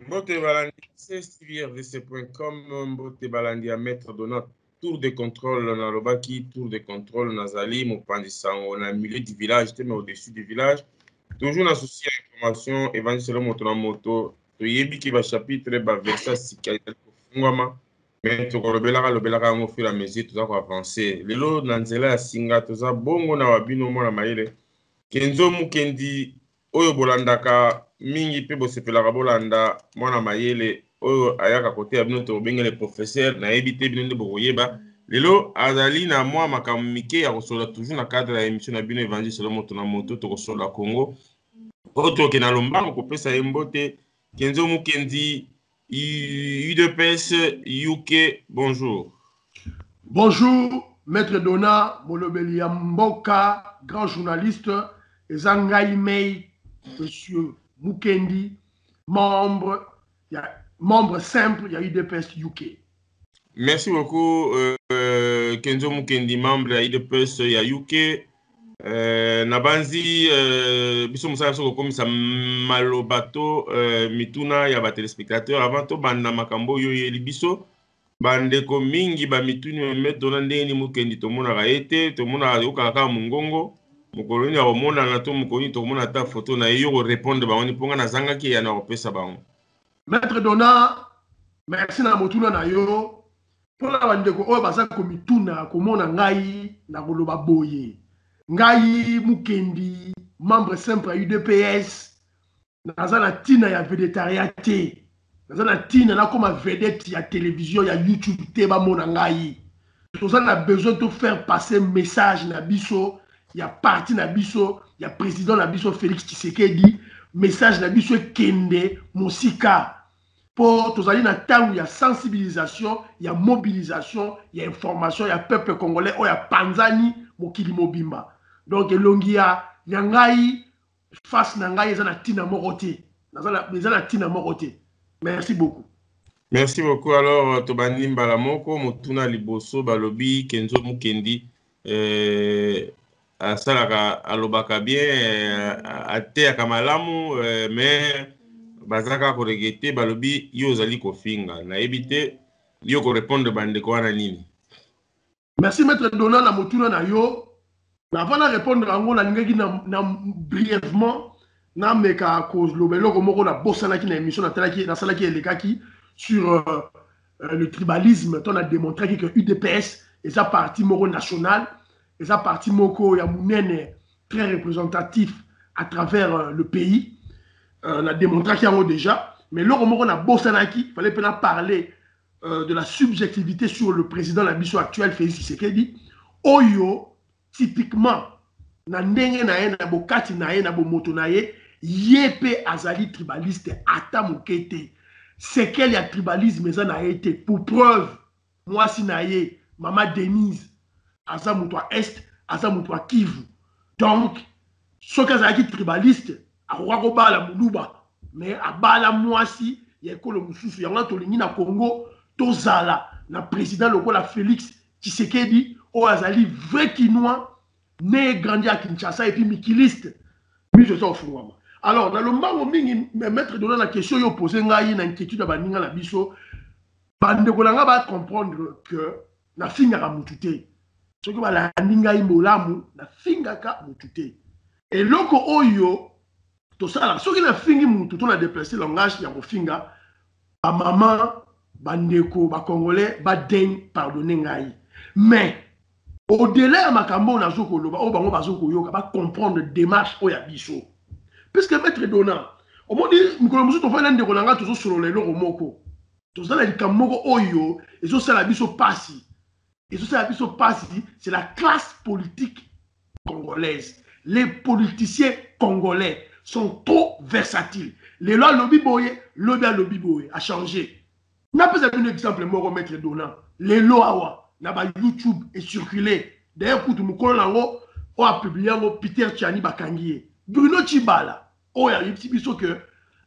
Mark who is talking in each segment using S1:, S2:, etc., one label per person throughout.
S1: Mbote Balandi, c'est STVRDC.com, Mbote Balandi à mettre de notre tour de contrôle dans le Baki, tour de contrôle Nazali, Mopandisango, on a milieu du village, mais au-dessus du village. Toujours associé à l'information, évangile moto moto, toyebi qui va chapitre, verset sikali kofungwama, mais tokolobelara au fur et à mesure, tout ça va avancer. Lelo nanzela ya singa, tout ça bongo na wabino mwana maile, Kenzo Mukendi, oyo bolandaka mingi pe bosepelaka bolanda mwana mayele oyo ayaka kote ya bino tobengele professeur nayebi te bino nde bokoyeba lelo azali na mwa makambo mike ya kosola toujours na cadre ya émission na bino évangile selon moto na moto tokosola Congo oyo toke na lombango kopesa ye mbote Kenzo Mukendi UDPS UK. Bonjour.
S2: Bonjour maître Dona Molobeli ya Mboka, grand journaliste Ezangai Mei, monsieur Mukendi, membre simple, il y a UDPS UK.
S1: Merci beaucoup, Kenzo Mukendi, membre de UDPS ya UK. Nabanzi, biso musala soko komisa malobato mituna ya ba téléspectateurs avant to banda makambo yo yeli biso bandeko mingi ba mituni metona ndeni Mukendi tomona ete tomona okaka mungongo mukoloni ya omona na to mukoni tomona ta photo na yo ko répondre ba oni ponga na zanga ki ya na opesa bango.
S2: Maître Dona, merci na motuna na yo. Pona bandeko oyo baza ko mituna komona ngai na koloba boye. Ngai Mukendi, membre simple ya UDPS, naza na tina ya végétariaté. Naza na tina na comme vedette ya télévision ya YouTube te ba mona ngai. Toza na besoin de faire passer message na biso, ya parti na biso, ya président na biso Félix Tshisekedi, message na biso kende mosika. Pour tozali na tangu ya sensibilisation, ya mobilisation, ya information, ya peuple congolais o ya panzani mokili mobimba. Donc elongi ya ngai face na ngai eza na tina moko te. Eza na tina moko te. Merci beaucoup.
S1: Merci beaucoup. Alors tobandi mbala moko motuna liboso balobi Kenzo Mukendi asalaka alobaka bien ateyaka malamu mais bazaka ko regete balobi yo zali kofinga nayebi te yo ko répondre bandeko wana nini.
S2: Merci maître Dona na motuna na yo. Avant de répondre à moi, brièvement, na meka cause lobelo komoko na bosana ki na émission na talaki na salaki elekaki sur le tribalisme. On a démontré que UDPS est sa parti moko national, est sa parti moko ya munene très représentatif à travers le pays. On a démontré qu'il y a déjà, mais là on a bosana ki, fallait pas parler de la subjectivité sur le président la mission actuelle Félix Tshisekedi. Oyo typiquement, na ndenge na ye na bokati na ye na bomoto na ye yepe azali tribaliste ata mokete. C'est quel y a tribalisme ça na été pour preuve. Moi si na ye Mama Denise aza mutwa est aza mutwa Kivu. Donc ce que azali tribaliste akoka ko bala muluba mais abala mwasi ya ekolo mususu yango tolingi na Congo tozala na président lokola Félix Tshisekedi o azali vrai Kinois né grandi à Kinshasa et puis mikiliste mi je au fungwama. Alors dans le mango mingi maître donner la question yo poser ngai na inquiétude ba ninga na biso bande ko nga ba comprendre que na finga ka mutute ce que ba la ninga imolamu na finga ka mutute et loko oyo to sala so ki na fingi mututo na déplacer langage ya ko finga ba maman bandeko ba congolais ba daigne pardonner ngai mais au-delà de makambo na zoko loba o bango bazoko yoka ba comprendre démarche o ya biso puisque maître Dona au monde mikolo musu to fa na ndeko nanga tozo solo lelo moko tozo la likamoko oyo ezo sala biso pasi c'est la classe politique congolaise. Les politiciens congolais sont trop versatiles. Les lois lobby boye a changé. N'a pas un exemple moko maître Dona les lois na ba YouTube est circulé. D'ailleurs, pour tout le monde, on a publié Peter Tchani Bakangie. Bruno Chibala, on a dit que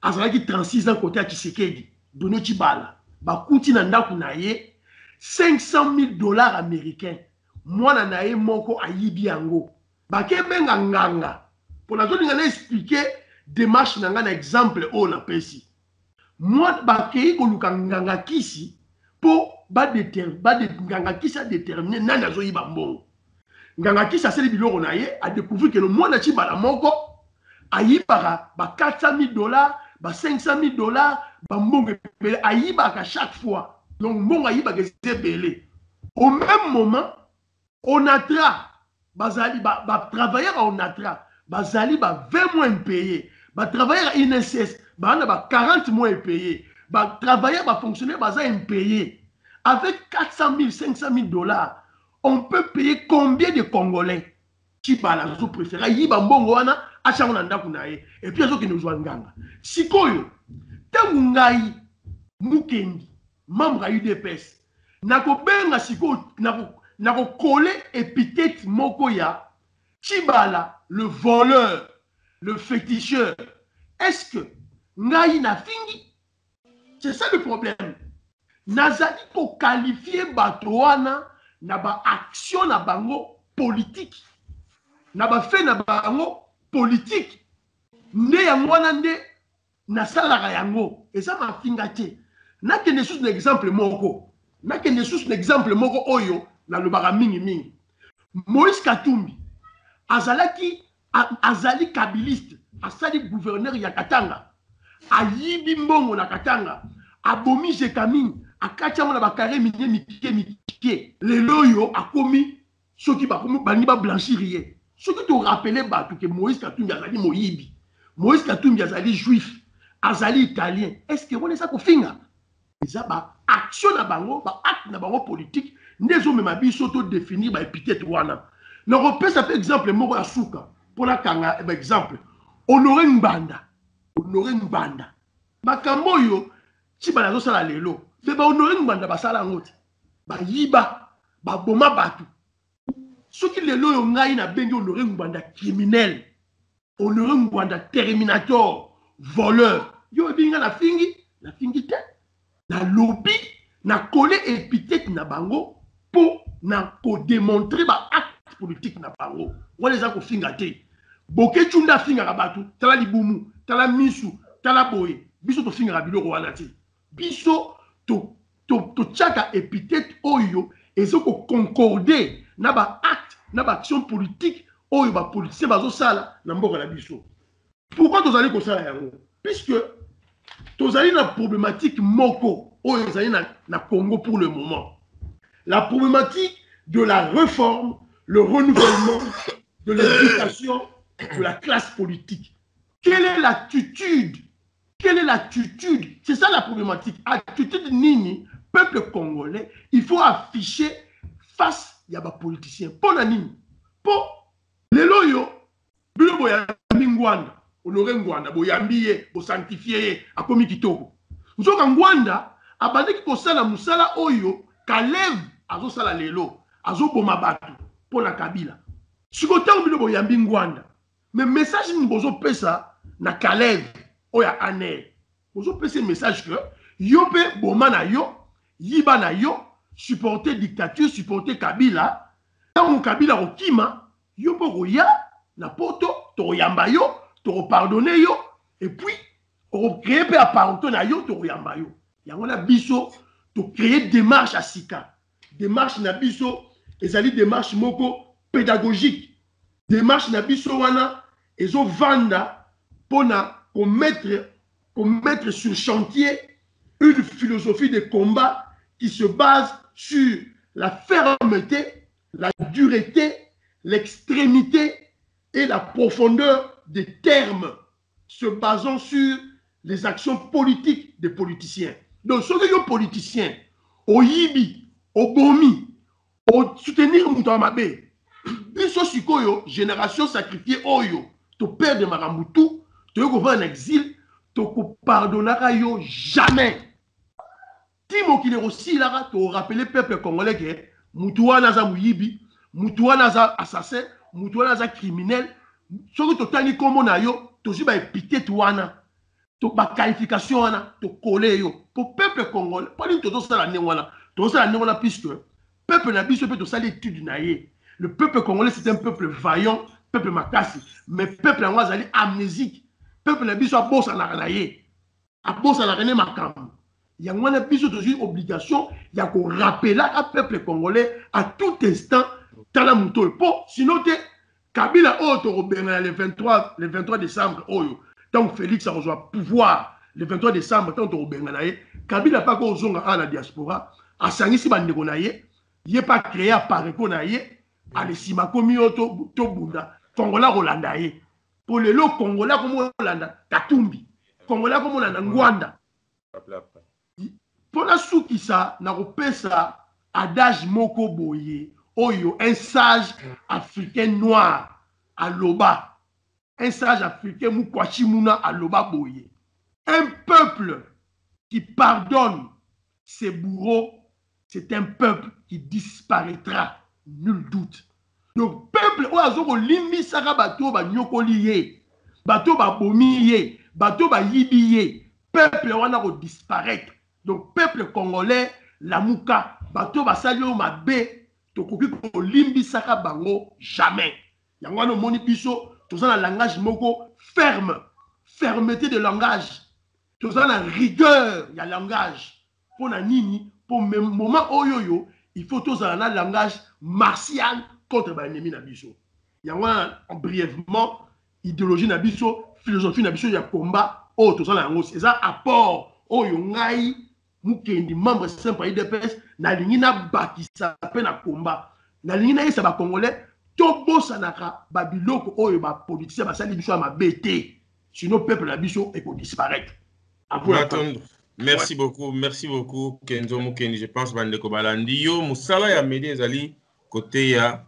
S2: Azaraki 36 ans côté à Tshisekedi. Bruno Chibala, Bakuti Nanda Kunaye, $500,000 américains. Moi, Nanaye Moko a Yibiango. Bakebenga Nganga. Pour la zone, on a expliqué démarche Nanga, un exemple, on a ici. moi bakei koluka nganga kisi po nganga kisi a déterminer nani azoyiba mbongo. Nganga kisi asali biloko na ye a découvrir que le mwana Chibala moko ayibaka ba $400,000, ba $500,000, ba mbongo ebele ayibaka chaque fois. Donc mbongo ayibaka ezebele. Au même moment, Onatra, bazali ba travailleurs à Onatra, bazali ba 20 mois impayés, ba travailleurs à INSS, ba 40 mois impayés, ba travailleurs ba fonctionnaires baza impayés. Avec $400,000, $500,000, on peut payer combien de Congolais? Chibala zo préféra yiba mbongo wana achango na ndaku na ye. Et puis azo ke nous nganga. Sikoyo, tangu ngai mukendi, membre à UDPS, nako benga sikoyo nako coller épithète moko ya Chibala, le voleur, le féticheur. Est-ce que ngai na fingi? C'est ça le problème. Nazali ko qualifier batoana na ba action na bango politique. Na ba fait na bango politique. Nde yango wana nde na salaka yango. Eza ma finga te. Na kende sous exemple moko. Na kende sous exemple moko oyo na lobaka mingi mingi. Moïse Katumbi azali kabiliste, asali gouverneur ya Katanga. Ayibi mbongo na Katanga. Abomi Jekami, akatia mona bakare minye mike. Lelo yo akomi soki bakomi bani ba blanchirier. Soki to rappeler bato que Moïse Katumbi azali moyibi. Moïse Katumbi azali juif, azali italien. Est-ce que on ça ko finga? Eza ba action na bango, ba acte na bango politique, ndezo mema biso to définir ba épithète wana. Na repère ça fait exemple moko ya suka. Pour la kanga exemple, Honoré Mbanda. Honoré Mbanda. Makambo yo Chibala zo sala lelo. Fe ba Honoré Mbanda basala ngoti. Ba yiba, ba boma batu. Soki lelo yo ngai na bengi Honoré Mbanda criminel. Honoré Mbanda terminator, voleur. Yo binga na fingi te. Na lobby, na collé épithète na bango pour na ko démontrer ba acte politique na bango. Wale za ko finga te. Boke chunda finga ka batu, tala libumu, tala misu, tala boye. Biso to finga ka biloko wana te. Biso to tchaka épithète oyo ezo ko concorder na ba acte, na ba action politique oyo ba politicien bazo sala na mboka la biso. Pourquoi tozali ko sala yango? Puisque tozali na problématique moko oyo ezali na Congo pour le moment. La problématique de la réforme, le renouvellement de l'éducation de la classe politique. Quelle est l'attitude? Quelle est l'attitude? C'est ça la problématique. Attitude nini, peuple congolais, il faut afficher face à des politiciens. Pour nini? Pour les loyaux, bilo boya mingwanda, Honoré Ngwanda, boyambiye, bo sanctifié, a komi kitoko. Nzoka Ngwanda, abandeki kosala musala oyo, Kalev, azo sala lelo, azo boma batu, pour la Kabila. Sikote ou bilo boyambi Ngwanda. Mais message ni bozo pesa na Kalev, oya ane. Bozo pesa message que, yo pe boma na yo, yiba na yo, supporter dictature, supporter Kabila. Tant Kabila okima, yo pe roya, na poto, to yamba yo, to pardonner yo, et puis, on crée peu à pardonner na yo, to yamba yo. Yango na biso, to créer démarche à sika. Démarche na biso, ezali démarche moko pédagogique. Démarche na biso wana, ezo vanda, pona, qu'on mettre sur chantier une philosophie de combat qui se base sur la fermeté, la dureté, l'extrémité et la profondeur des termes se basant sur les actions politiques des politiciens. Donc, ceux qui sont politiciens, au yibi, au bomi, au soutenir Moutamabe, biso sikoyo, génération sacrifiée, oyo, to père de Maramoutou, to yo en exil, to pardonnera yo jamais. Timo qui est aussi là, to rappeler peuple congolais que Moutouana za muyibi, Moutouana za assassin, Moutouana za criminel. Soki totali kombo na yo, tozi ba épithète wana, to ba qualification wana, to coller yo. Pour peuple congolais, pas une toto sala ne wana, to sala ne wana puisque peuple na biso peut to sala étude na ye. Le peuple congolais c'est un peuple vaillant, peuple makasi, mais peuple en azali amnésique. Peuple na biso a bossa na ye. abosalaka ne makambo yango wana biso tozwi obligation ya korapela peuple congolais à tout instant tala moto oyo mpo sino te Kabila oyo tokobengana le 23 décembre oyo donc Félix akozwa pouvoir le 23 décembre tant tokobengana ye Kabila pa ko ozonga a la diaspora asangisi bandeko na ye ye pa créer apareko na ye alesima komi oyo tobunda Congolais kolanda ye po lelo Congolais komolanda Katumbi Congolais komolanda Ngwanda mpona sukisa na kopesa adage moko boye oyo un sage africain noir aloba un sage africain mukwachi muna aloba boye un peuple qui pardonne ses bourreaux c'est un peuple qui disparaîtra nul doute donc peuple oyo azokolimbisaka bato banyokoli ye bato babomi ye bato bayibi ye peuple wana kodisparaître donc peuple congolais lamuka bato basali oyo mabe tokoki kolimbisaka bango jamais yango wana omoni biso toza na langage moko ferme fermeté de langage toza na rigueur ya langage mpo na nini mpo moment oyo il faut tozala na langage martial contre baennemi na biso yango wana brièvement idéologie na biso philosophie na biso ya combat oyo toza na yango eza apport oyo ngai mukendi membre simple ya IDPS nalingi nabakisa mpe na komba nalingi nayesa bacongolais tobosanaka babiloko oyo bapoliticien basali biso ya mabe te sinon peuple na biso ekodisparaître.
S1: Merci beaucoup Kenzo Mukendi. Je pense bandeko balandi yo musala ya medi ezali côté ya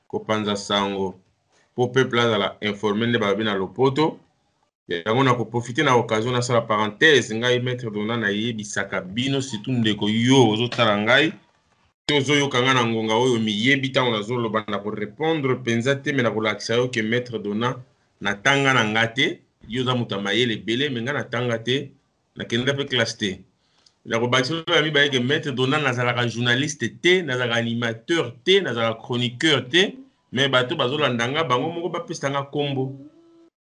S1: kopanza sango pour peuple azala informé nde babi na lopoto yango na koprofite na occasion na sala parenthèse ngai maître Dona na yebisaka bino surtout ndeko yo ozotala ngai tozoyoka nga na ngonga oyo miyebi ntango nazoloba na korépondre mpenza te me na kolakisa yo ke maître Dona natanga na nga te yo oza moto ya mayele ebele me nga natanga te nakenda mpe classe te na kobakisa oyo ya mibale ke maître Dona nazalaka journaliste te nazalaka animateur te nazalaka chroniqueur te me bato bazolanda nga bango moko bapesanga nkombo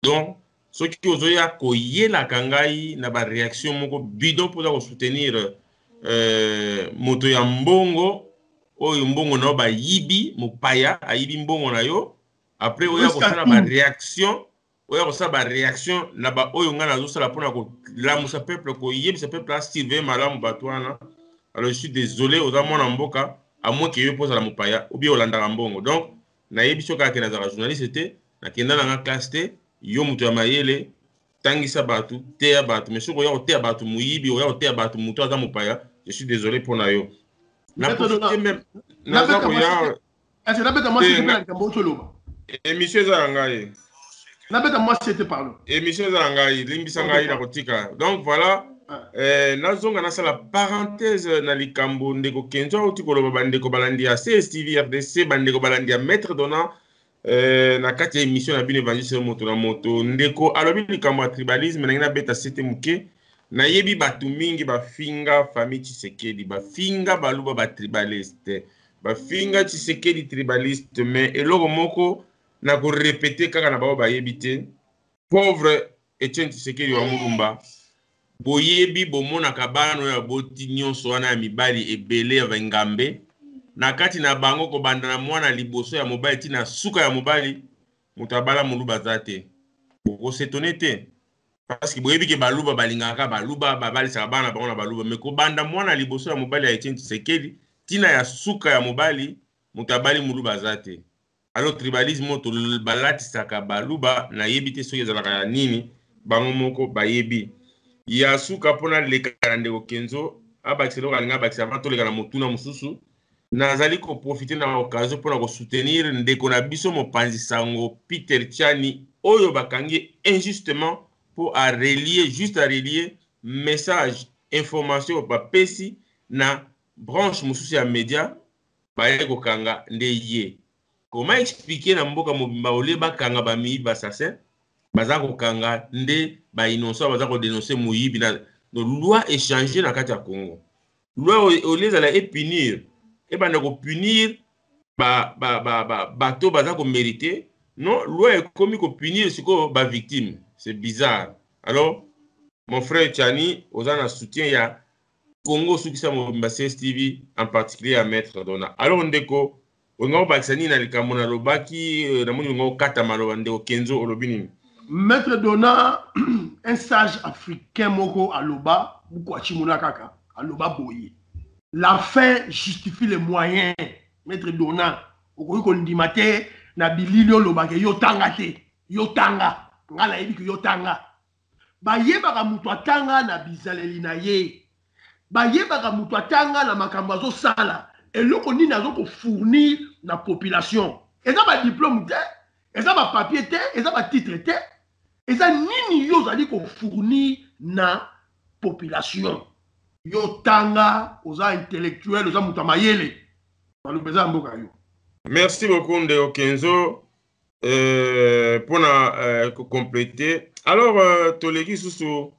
S1: donc soki ozoya koyelaka ngai na baréaction moko bidon mpoza kosoutenir moto ya mbongo oyo mbongo na yo bayibi mopaya ayibi mbongo na yo après oya kosala baréaction na baoyo ngai nazosala mpona kolamusa peuple koyebisa peuple asurveille malamu bato wana alors je suis désolé oza mwana mboka amoi ke yo mpo ozala mopaya obie olandaka mbongo donc nayebi so kaka ke nazalaka journaliste te nakenda nanga classe te yo moto ya mayele tangisa bato teya bato mais soki oya koteya bato moyibi oya koteya bato moto aza mopaya je suis désolé mpona yo naprofite même naza koya émission eza ya ngai émission eza ya ngai limbisa ngai na kotika donc voilà nazonga nasala parenthèse na likambo ndeko Kenzo auti koloba bandeko balandi ya CSTV RDC bandeko balandi ya maître Dona na kati ya émission na bino évangile moto na moto ndeko alobi likambo ya tribalisme nangi nabeta sete moke nayebi bato mingi bafinga famille Tshisekedi bafinga baluba batribaliste bafinga Tshisekedi tribaliste mais eloko moko na korepete kaka na bao bayebi te pauvre Etienne Tshisekedi wa Mulumba boyebi bomonaka bana oyo aboti nyonso wana ya mibali ebele ya bangambe na kati na bango kobanda na mwana liboso ya mobali tina suka ya mobali moto abala moluba aza te bokosetone te parce que boyebi ke baluba balingaka baluba babalisaka bana na bango na baluba me kobanda mwana liboso ya mobali ya Etienne Tshisekedi tina ya suka ya mobali moto abali moluba aza te alors tribalisme moto balatisaka baluba nayebi te soki ezalaka ya nini bango moko bayebi ya suka mpona leka na ndeko Kenzo abakisa eloko alinga abakisa avant toleka na motuna mosusu nazali koprofite na occasion mpona kosoutenir ndeko na biso mopanzi sango Peter Tchani oyo bakangi injustement pour juste à relier message information bapesi na branche mosusu ya média baye kokanga nde ye comment expliquer na mboka mobimba ole bakanga bamiyibi basassin baza kokanga nde bainonso baza kodenonse moyibi na loi échanger na kati ya Congo loi ole ezala epunir ebanda kopunir bato baza komérite non loi ekomi kopunir sikoyo bavictime c'est bizarre alors mon frère Tchani, aux en soutien, il y a Congo, ceux qui sont CSTV, en particulier à Maître Dona. Alors, on déco, on a Baxani, na likamona lobaki, na moni on kata malobande au Kenzo olobini.
S2: Maître Dona, un sage africain moko aloba, Bukwachimuna kaka, aloba boye. La fin justifie les moyens. Maître Dona, okoki kondimate na bilili olobake yotanga te, yotanga, ngala yebi yotanga. Bayebaka mutu atanga na bizaleli na ye. Bayebaka mutu atanga na makambo azosala. Eloko nini azoko fournir na population. Eza ba diplôme te, eza ba papier te, eza ba titre te. Eza nini yo zali ko fournir na population. Yo tanga, oza intellectuel, oza mutu mayele. Balobeza mboka yo.
S1: Merci beaucoup Ndeo Kenzo pour compléter. Alors toleki susu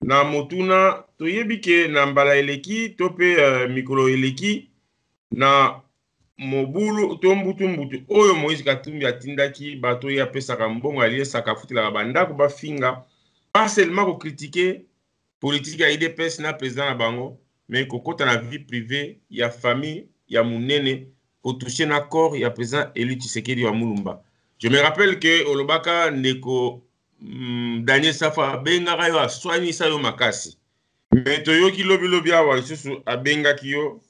S1: na motuna toyebi ke na mbala eleki to pe mikolo eleki na mobulu to mbutu oyo Moïse Katumbi atindaki bato ya pesaka mbongo aliesaka futilaka bandako bafinga pas seulement ko critiquer politique ya IDPS na président na bango mais kokota na vie privée ya famille ya munene pour toucher na corps ya président élu Tshisekedi wa Mulumba. Je me rappelle que olobaka ndeko Daniel Safa bengaka yo aswanisa yo makasi mais toyoki lobi awa lisusu abengaki yo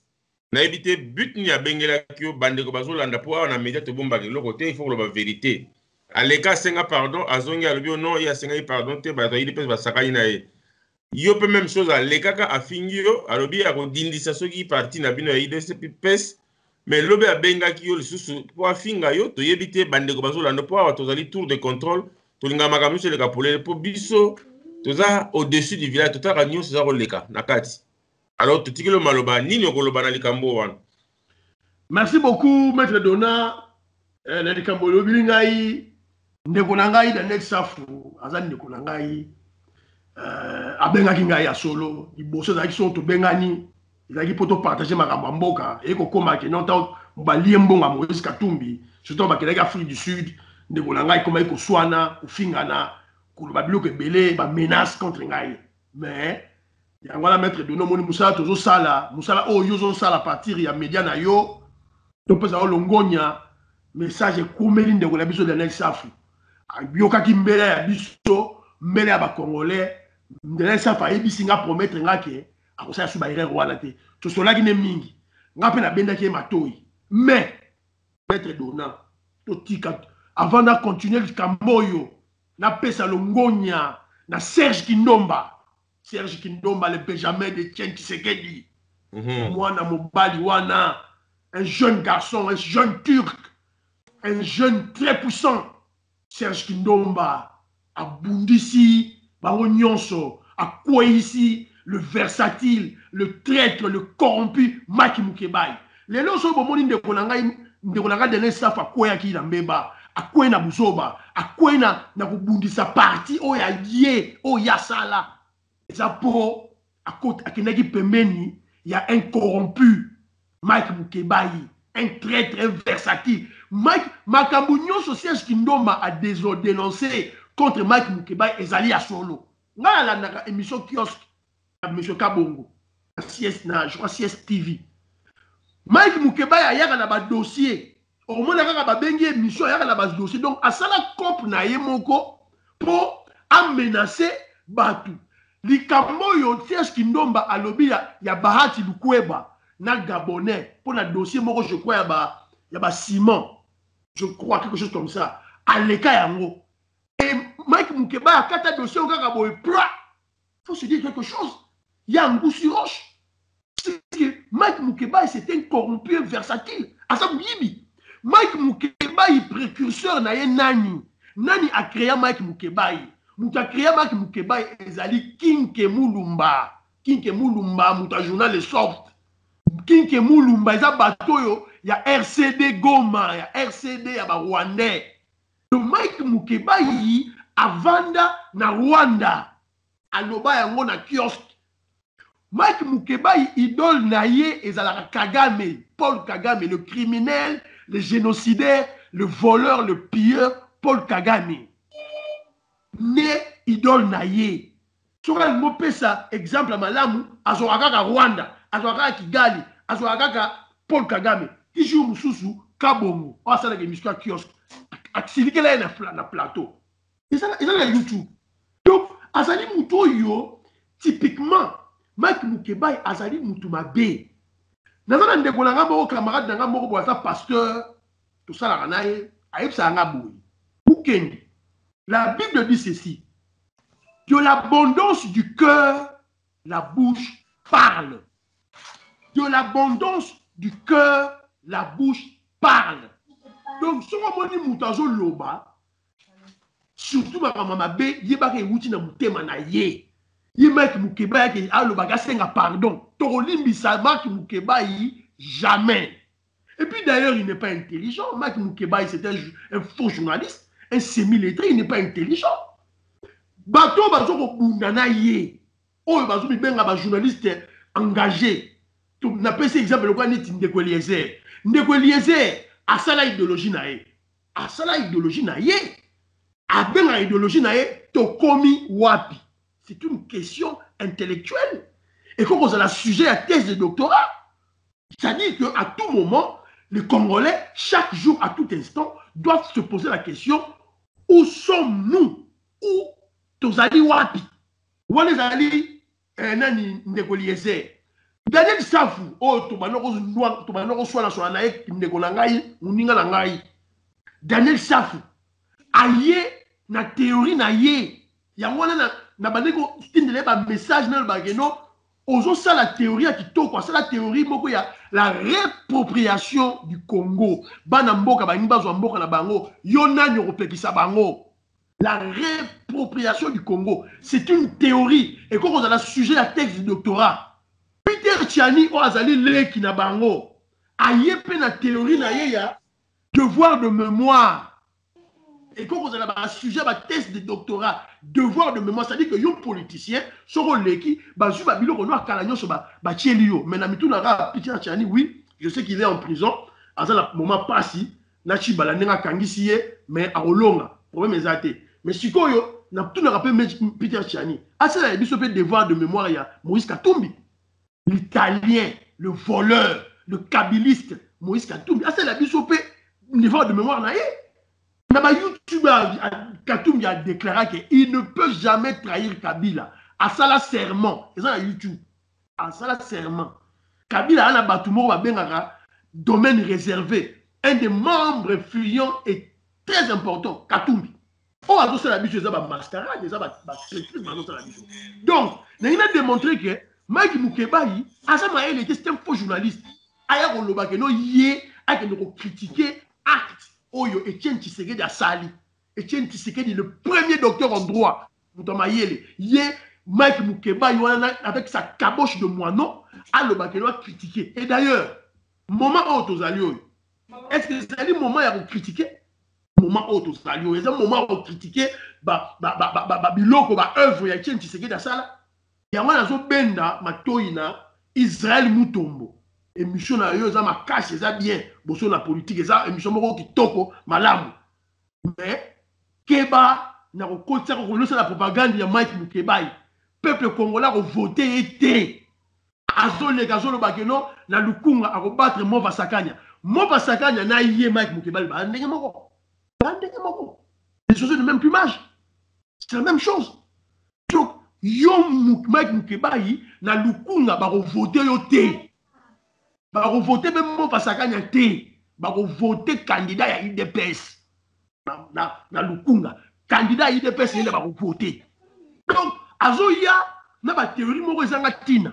S1: na ebite but ni abengelaki yo bandeko bazolanda po awa na média tobombaki eloko te il faut koloba vérité aleka asenga pardon azongi alobi non ye asengaki pardon te bato ayidi mpe basakani na ye yo mpe même chose alekaka afingi yo alobi akodindisa soki parti na bino ya IDPS mais lobi abengaki yo lisusu po afinga yo toyebi te bandeko bazolanda po awa tozali tour de contrôle tolinga makambo nyonso eleka polele po biso toza au-dessus du village totaka nyonso eza koleka na kati. Alors totikelo maloba nini okoloba na likambo wana?
S2: Merci beaucoup Maître Dona. Na likambo lobili ngai ndeko na ngai Daniel Safu aza ndeko na ngai abengaki ngai ya solo liboso ezalaki so tobengani ezalaki po topartage makambo ya mboka ekokoma ke nota balie mbongo ya Moïse Katumbi surtout bakelaki Afrique du Sud ndeko na ngai komaki koswana kofingana koloba biloko ebele bamenace contre ngai mais yango wana Maître Dona omoni mosala tozosala mosala oyo ozosala partir ya média na yo topesa yo longonya message ekomeli ndeko na biso Daniel Safu ayokaki mbele ya biso mbele ya bakongolais Daniel Safu ayebisi nga promettre nga ke akosala su baerreur wana te tosolaki ne mingi nga mpe nabendaki ye matoi mais Maître Dona totika avant na continuer likambo oyo napesa longonya na Serge Kindomba le Benjamin de Etienne Tshisekedi mwana mobali wana un jeune garçon un jeune turc un jeune très puissant Serge Kindomba abundisi bango nyonso akweyisi le versatile le traître le corrompu Maki Mukebai lelo so bomoni ndeko na ngai Daniel Safu akweyaki na mbeba akwei na buzoba akwei na kobundisa parti oyo aye oyo yasala eza po akendaki pembeni ya un corrompu Mike Mukebai un traître un versatile makambo nyonso Serge Kindomba a dénoncé contre Mike Mukebai ezali ya solo ngai alandaka émission kiosque ya M. Kabongo je crois CSTV Mike Mukebai ayaka na badossier omona kaka babengi émission ayaka na badossier donc asala compte na ye moko po amenacer batu likambo oyo Serge Kindomba alobi ya Bahati Lukweba na Gabonais pour na dossier moko je crois ya ba ciment je crois quelque chose comme ça aleka yango et Mike Mukebai akata dossier kaka boye pla faut se dire quelque chose il y a un goût sur roche que Mike Mukebai c'était un corrompu un versatile asa bibi Mike Mukebai précurseur na ye nani a créé Mike Mukebai mutu a créé Mike Mukebai ezali Kinke Mulumba mutu a journal Le Soft Kinke Mulumba eza bato yo ya RCD Goma ya RCD ya ba Rwandais donc Mike Mukebai avanda na Rwanda aloba yango na kiosque Mike Mukebai idole na ye ezalaka Kagame Paul Kagame le criminel le génocidaire le voleur le pilleur Paul Kagame ne idole na ye soka mopesa exemple malamu azoka kaka Rwanda azoka kaka Kigali azoka kaka Paul Kagame tiju mususu kabongo asala ke émission kiosque akilikela na plateau et ça na YouTube donc azali mutu oyo typiquement Mike Mukebai azali mutu mabe nazana ndeko na ngamba o camarade na ngamba ko boza pasteur tout ça la naye ayebisa nga boyi Bukeni la Bible dit ceci: de l'abondance du cœur, la bouche parle. De l'abondance du cœur, la bouche parle. Donc, si on dit moutazo loba, surtout ma maman B, yeba ke wuti na mutema na ye. Yeba ki mukeba ke aloba ga senga pardon. Torolimbi sa Mike Mukebai jamais. Et puis d'ailleurs, il n'est pas intelligent. Mike Mukebai, c'est un faux journaliste, un semi-lettré, il n'est pas intelligent. Bato bazoko bundana ye oyo bazo bibenga ba journaliste engagé to na pese exemple le quoi neti Ndeko Eliezer asala idéologie na ye abenga idéologie na ye to komi wapi. C'est une question intellectuelle et quand on a la sujet à thèse de doctorat, c'est-à-dire que à tout moment les Congolais chaque jour à tout instant doivent se poser la question: où sommes-nous? Où tozali wapi? Wana zali nani Ndeko Eliezer Daniel Safu tobanoko swala na ye ndeko na ngai muninga na ngai Daniel Safu aye na théorie na ye yango wana na bandeko tindele ba message na bageno ozo ça la théorie ya kitoko ça la théorie moko ya la réappropriation du Congo bana mboka bangi bazwa mboka na bango yo nani okopekisa bango. La réappropriation du Congo, c'est une théorie. Et quand on a le sujet à texte de doctorat, Peter Tchani ou Azali Leki na bango, aye pe na théorie na ye ya devoir de mémoire. Et quand on a le sujet à texte de doctorat, devoir de mémoire, c'est-à-dire que yon politicien, soro Leki, bazu ba bilo kono akalanyo so ba tielio. Mais na mitu na Peter Tchani, oui, je sais qu'il est en prison. Azala moment passé, na chibala nenga kangisi ye, mais a olonga. Problème exacté. Mais si koyo na tout na rappel Peter Tchani, ça la biso pe devoir de mémoire ya Moïse Katumbi, l'italien, le voleur, le kabyliste Moïse Katumbi, ça la biso pe devoir de mémoire na ye. Na ba YouTube Katumbi a déclaré qu'il ne peut jamais trahir Kabila. À ça la serment, c'est ça na YouTube. À ça la serment. Kabila a na batumo ba bengaka domaine réservé. Un des membres fuyants est très important, Katumbi. On a tous la biche, ça va mascarade, ça va donc, il a démontré que Mike Mukebai, à ça il était un faux journaliste. Aya Oloba que no yé, a que nous critiquer acte Oyo Etienne Tshisekedi a sali. Etienne Tshisekedi le premier docteur en droit. Moutomayele, yé Mike Mukebai avec sa caboche de moineau, Aloba que a critiqué. Et d'ailleurs, moment où tous allés, est-ce que c'est le moment où il a critiqué? Moment où tous allés, c'est un moment où critiquer biloko ba œuvre ya Etienne Tshisekedi asala. Yango nazo benda matoyina Israël Mutombo. Émission na yo za makasi za bien, boso na politique za émission moko kitoko malamu. Mais keba na ko kotsa ko losa la propagande ya Mike Mukebai. Peuple congolais ko voter été. Azole gazolo bakeno na lukunga akobattre Mova Sakanya. Mova Sakanya na yé Mike Mukebai ba ndenge moko. Les choses de même plumage. C'est la même chose. Donc, yon Mike Mukebai na lukunga bako voter yo te. Bako voter même Mova Sakanya te. Bako voter candidat ya UDPS. Na lukunga. Candidat ya UDPS yele bako voter. Donc, azoya na ba théorie moko ezanga tina.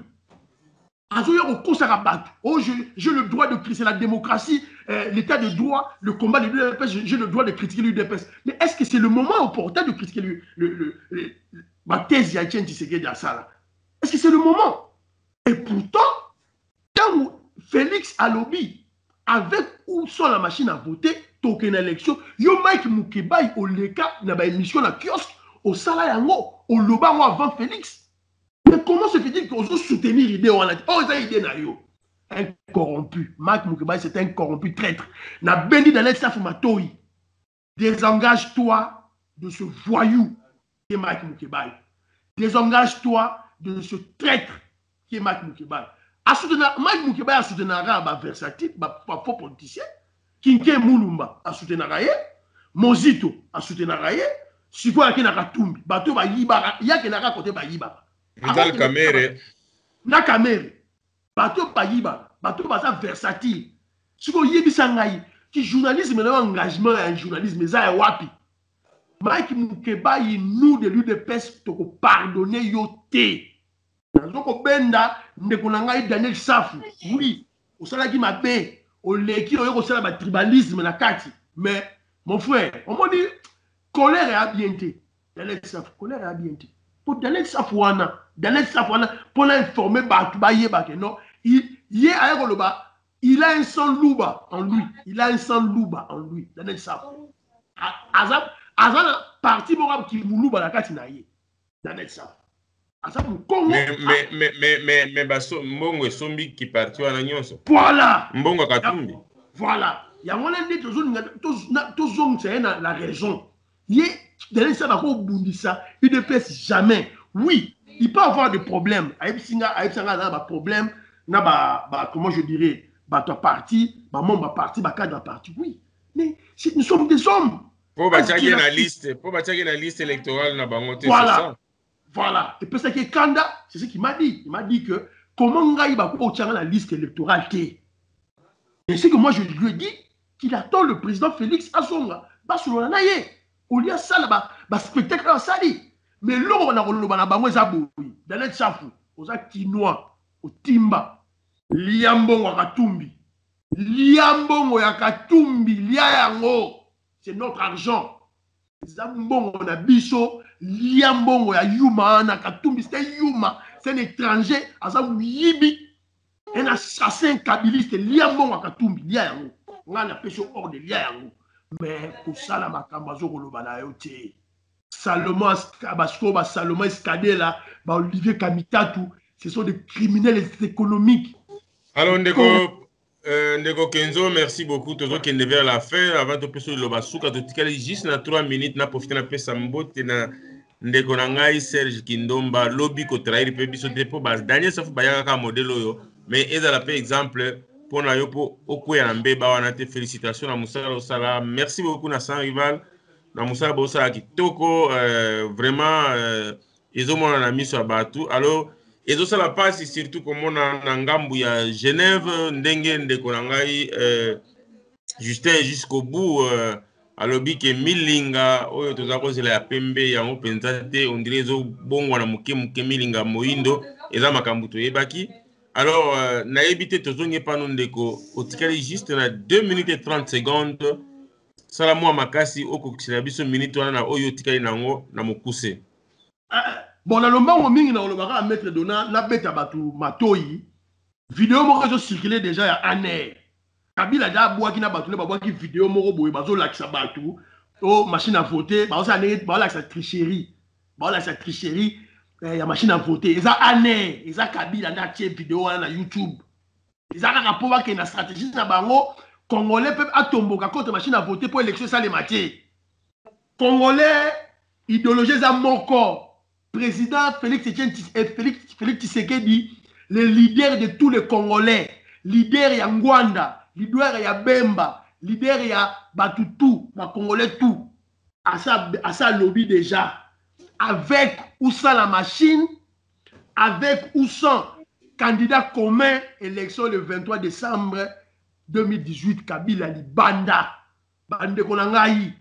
S2: Oh, j'ai le droit de critiquer la démocratie, l'état de droit, le combat de l'UDPS, j'ai le droit de critiquer l'UDPS. Mais est-ce que c'est le moment opportun de critiquer ma thèse Etienne Tshisekedi à ça? Est-ce que c'est le moment? Et pourtant, quand Félix Alobi, avec ou sans la machine à voter, token élection, yo Mike Mukebai au leka na ba émission na kiosque au salayango au loba avant Félix. Mais comment se fait-il qu'on doit soutenir l'idée? Oh, c'est l'idée naïo. Un corrompu. Mike Mukebai, c'est un corrompu traître. Na bendi dans l'Est Matoyi. Désengage-toi de ce voyou qui est Mike Mukebai. désengage-toi de ce traître qui est Mike Moukeba. Mike Moukeba a soutenu un versatile, un faux politicien. Kinke Moulumba a soutenu un Mozito a soutenu un Siko Yaki Nakatumbi. Bato ba yiba. Yaki Naka côté ba yiba.
S1: Vital Kamere.
S2: Na Kamere. Bato ba yiba. Bato ba ça versatile. Siko yibi sangai. Qui journalisme est un engagement et un journalisme. Ça est wapi. Mike Moukeba, il nous de l'UDPS pour pardonner yote. Nazoko benda ndekonanga Daniel Safu. Oui, au salaki mabe, au leki au sala tribalisme na kati. Mais mon frère, on m'a dit colère et habienté. Daniel Safu, colère et habienté. Pour Daniel Safuana, pour l'informer Batubaye Bake non, il a un sang louba en lui. Il a un sang louba en lui. Daniel Safu. Azap Azana parti morable qui moulouba la kati naye. Daniel Safu.
S1: Mais baso mbongo esombi qui parti wana nyonso.
S2: Voilà.
S1: Mbongo Katumbi.
S2: Voilà. Il y a un moment donné, la raison. Il Daniel Safu a bundisa, il ne pèse jamais. Oui, il peut avoir des problèmes. Aïpsinga a des problèmes. Comment je dirais, parti, membre parti, cadre parti. Oui. Mais nous sommes des hommes.
S1: Pour bâtir la liste électorale na bangote,
S2: voilà.
S1: C'est ça.
S2: Voilà. Et puis, c'est que Kanda, c'est ce qu'il m'a dit. Il m'a dit que comment il va tirer la liste électorale. Et c'est que moi, je lui ai dit qu'il attend le président Félix Azonga. Au lieu de ça, là, spectacle à Sali. Mais là, on a le Daniel Safu, aux Tinois, au Timba, Liambon Wakatumbi. Liambon Wakatumbi, Liayango. C'est notre argent. Zambon on a biso, Liambon ya Yuma, Nakatumbi, c'est Yuma, c'est un étranger, Azam Yibi, un assassin kabiliste, Liambon Wakatumbi, Liayango. On a pêché hors de Liayango. Mais pour ça, la Makambazo Kolobana yote. Salomon Abasko, Salomon Escadé là, Olivier Kamitatu, ce sont des criminels économiques.
S1: Alors, Ndeko Kenzo, merci beaucoup. Toujours qu'il devait à la fin, avant de passer le Basuka, tu as juste 3 minutes, na profité na pesa mbote na Ndeko Nangai, Serge Kindomba, lobby ko trahir pe biso depo bas. Daniel Safu bayaka ka modèle yo, mais ezala pe exemple pour na yo po okuya na mbeba wana te félicitations na musala osala. Merci beaucoup na Sans Rival. Na musala bosa kitoko vraiment ils ont mon ami sur Batu. Alors et ça la passe surtout comme on a Ngambu ya Genève ndenge ndeko nangai Justin jusqu'au bout alobi ke milinga oyo toza kozela ya pembe ya openza te on dirait zo bongo na muke milinga moindo eza makambu to yebaki. Alors na ebité tozongi pano ndeko otikali juste na 2 minutes et 30 secondes sala mwa makasi okokisela biso minute wana na oyo tikali nango na mokuse.
S2: Bon, na lombango mingi na olobaka à mettre dona na beta batu matoyi vidéo moko zo circuler déjà ya année Kabila ja boaki na batu ne boaki vidéo moko boye bazo lakisa batu o machine à voter bazo année ba lakisa tricherie ya machine à voter eza année eza Kabila na tie vidéo wana na YouTube eza kaka po ba ke na stratégie na bango congolais peut atomboka contre machine à voter pour élection ça les matières congolais idéologie za moko. Président Félix Tshisekedi, le leader de tous les Congolais, leader ya Ngwanda, leader ya Bemba, leader ya Batutu, ma Congolais tout, à ça lobby déjà, avec ou sans la machine, avec ou sans candidat commun, élection le 23 décembre 2018, Kabila Libanda, Bande Konangaï,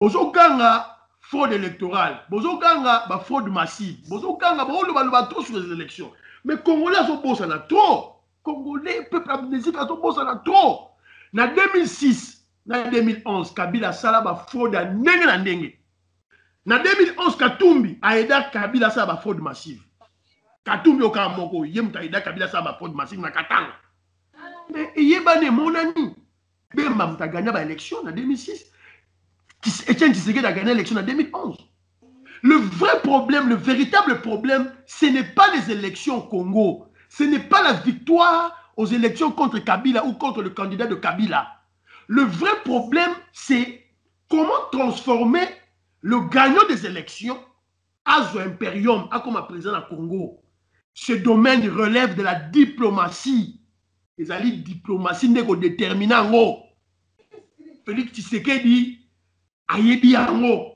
S2: Ozokanga, fraude électorale, bozokanga ba fraude massive, bozokanga ba trop sur les élections. Mais Congolais sont bossés na trop. Congolais peuple amnésique sont bossés na trop. Na 2006, na 2011 Kabila sala ba fraude na ndenge. Na 2011 Katumbi a aidé Kabila sala ba fraude massive. Katumbi oka moko yemta aidé Kabila sala ba fraude massive na Katanga. Mais yebane mon ami, Bemba mta gagné ba élection na 2006. Etienne Tshisekedi a gagné l'élection en 2011. Le vrai problème, le véritable problème, ce n'est pas les élections au Congo. Ce n'est pas la victoire aux élections contre Kabila ou contre le candidat de Kabila. Le vrai problème, c'est comment transformer le gagnant des élections Azo Imperium, a comme président du Congo. Ce domaine relève de la diplomatie. Les alliés diplomatie n'est qu'au déterminant. Félix Tshisekedi ayebi yango.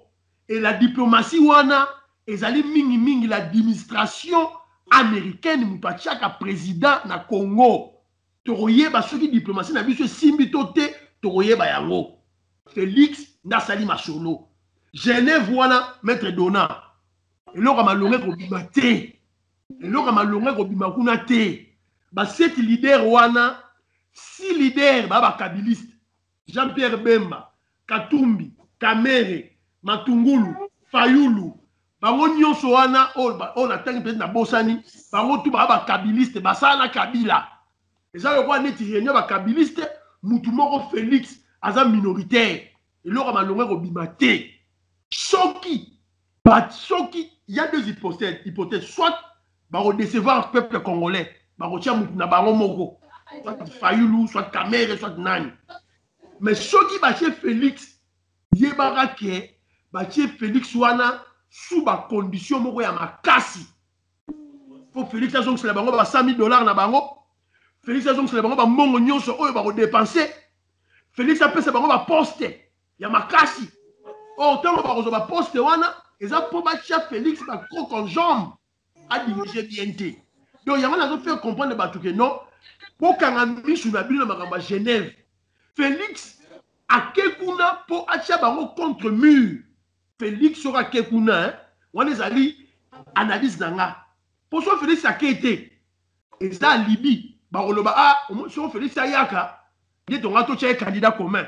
S2: Et la diplomatie wana, les alliés mingi l'administration américaine mutachaka président na Congo. Toroyeba soki diplomatie na biso simbi tote toroyeba yango. Félix Nasali Masolo. Genève wana maître Dona. Et là, on a malongé ko bimate. Et là, on a malongé ko bimakuna te. Ba 7 leaders wana, 6 leaders ba kabiliste. Jean-Pierre Bemba, Katumbi, Kamere, Matungulu, Fayulu. Bango nyonso wana on a tangi peut-être na bosani, bango tout ba kabiliste, ba sala Kabila. Et ça le quoi neti réunion ba kabiliste, mutu moko Félix aza minoritaire. Et là, on a malongé ko bimate. Soki, il y a deux hypothèses. Soit, on va décevoir le peuple congolais. On va soit Fayoulou, soit Kamere, soit Nani. Mais Soki, Félix, il y a Félix wana sous ma condition, il y a ma casse. Faut Félix a c'est la 100 000 $ na bango. Félix a c'est la bango, mongo nyonso, il va dépenser. Félix a fait c'est bango, poste. Il y a ma casse. Autant on va poste wana, et ça pour battre Félix va croque en jambe à diriger bien. Donc il y a un fait comprendre que non, pour qu'on a mis sur la Bible à Genève, Félix a Kekuna pour acheter contre mur. Félix sera Kekuna, on les a dit analyse d'anga. Pour ça Félix a été et ça Libye, sur Félix a yaka, il est un candidat commun.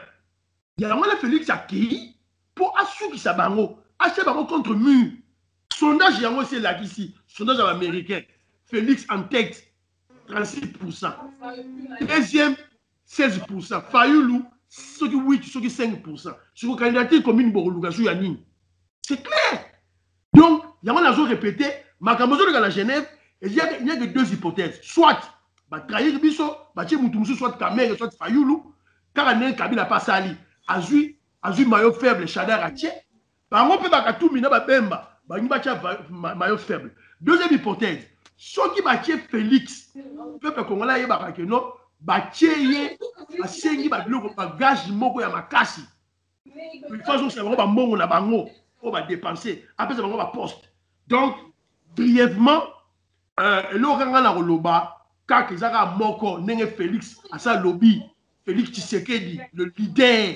S2: Il y a un Félix a qui pour assurer sa bango, acheter bango contre mur. Sondage yango c'est là ici, sondage américain. Félix en tête 36%. Deuxième 16%. Fayoulou ceux qui 8, ceux qui 5%. Sur le candidature commune Borolugasou Yanine. C'est clair. Donc, il y a un répété, Makamozo de la Genève, il n'y a que deux hypothèses. Soit, trahir biso, soit Kamere, soit Fayoulou, car un Kabila pas sali, azui maillot faible, Chadar Atie, par exemple, tout mina bemba, maillot faible. Deuxième hypothèse, ceux qui battent Félix, peuple congolais yeba que non, battie asengi biloko bagage moko ya makasi. De façon c'est vraiment mongo na bango, on va dépenser, après ça va poste. Donc brièvement, l'oranga na roloba quand ils ont moko nenge Félix à sa lobby, Félix Tshisekedi, le leader,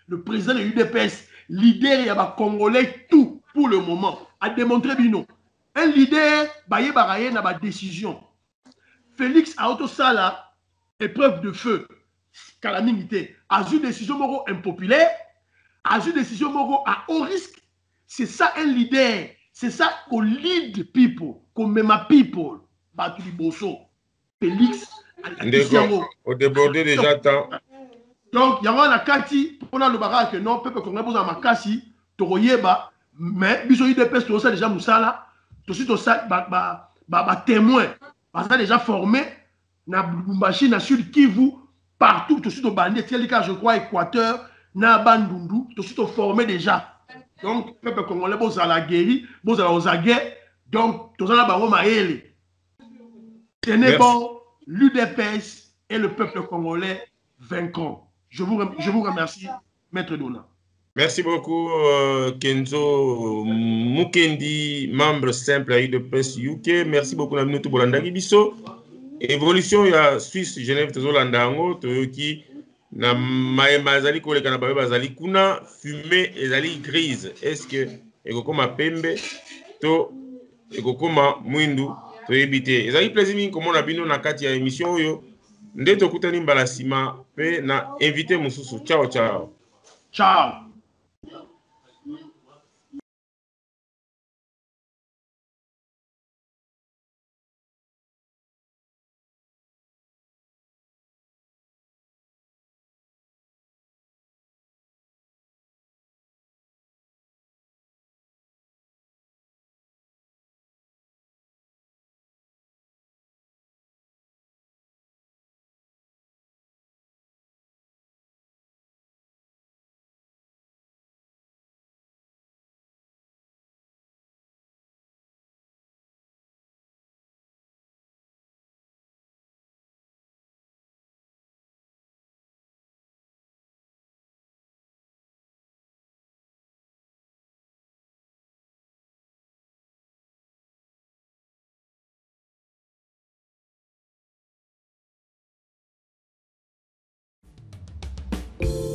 S2: le président de l'UDPS, leader il y a Congolais tout pour le moment, a démontré bino. Un leader, baye baraye na ba décision. Félix a auto sala épreuve de feu. Calamité. A eu décision moro impopulaire, a eu décision moro à haut risque. C'est ça un leader. C'est ça qu'on lead people, qu'on même people. Batuli Bosso. Félix
S1: au débordé déjà temps.
S2: Donc, il y a un kati pour le barak que non, peuple congolais pour ma kasi, toroyeba, mais biso UDPS to ça déjà musala, to si to ça témoin, parce que déjà formé na Lubumbashi na Sud Kivu partout to si to bandé tel cas je crois Équateur na Bandundu, to si to formé déjà. Donc peuple congolais bon ça la guéri, bon ça aux aguets, donc to ça la bango maele. Tenez bon, l'UDPS et le peuple congolais vaincront. Je vous remercie, Maître Dona.
S1: Merci beaucoup, Kenzo Mukendi, membre simple à UDPS UK. Merci beaucoup, Nabinoto Bolandagi Biso. Évolution, il y a Suisse, Genève, Tezolandango, Toyoki, na Mazali, Kolekana Babe Bazali, Kuna, fumée, Ezali grise. Est-ce que Ekokoma Pembe, To Ekokoma Mwindu, to ebite? Ezali plaisir, comme on a bino na kati ya émission, yo. Nde tokutani mbala sima pe na invité mususu. Ciao, ciao.
S2: Ciao. merci.